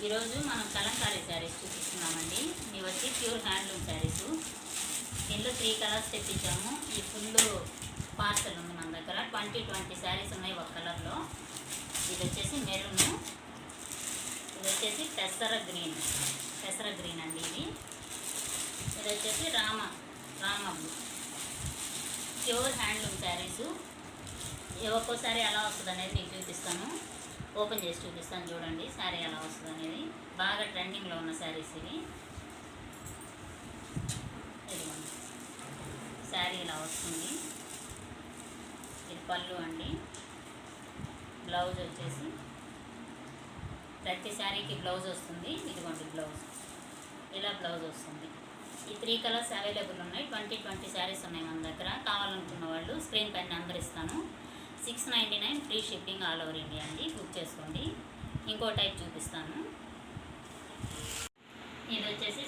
ఈరోజు మనం కలంకారీ శారీస్ చూపిస్తున్నామండి. ఇవి వచ్చి ప్యూర్ హ్యాండ్లూమ్ శారీస్. దీనిలో 3 కలర్స్ తెప్పించాము. ఈ ఫుల్ పార్సల్ ఉంది మన దగ్గర. 20 శారీస్ ఉన్నాయి ఒక కలర్లో. ఇది వచ్చేసి మెరూన్, ఇది వచ్చేసి పెసర గ్రీన్ అండి. ఇది వచ్చేసి Rama blue. Pure handloom saris. ఒక్కోసారి ఎలా వస్తుంది అనేది మీకు చూపిస్తాను. ఓపెన్ చేసి చూపిస్తాను చూడండి శారీ ఎలా వస్తుంది అనేది. బాగా ట్రెండింగ్లో ఉన్న శారీస్ ఇవి. ఇదిగోండి శారీ ఇలా వస్తుంది. ఇది పళ్ళు అండి. బ్లౌజ్ వచ్చేసి ప్రతి శారీకి బ్లౌజ్ వస్తుంది. ఇదిగోండి బ్లౌజ్, ఇలా బ్లౌజ్ వస్తుంది. ఈ 3 కలర్స్ అవైలబుల్ ఉన్నాయి. 20 శారీస్ ఉన్నాయి మన దగ్గర. కావాలనుకున్న వాళ్ళు స్క్రీన్ పైన నెంబర్ ఇస్తాను. 699 free shipping all over India అండి. బుక్ చేసుకోండి. ఇంకో టైప్ చూపిస్తాను. ఇది వచ్చేసి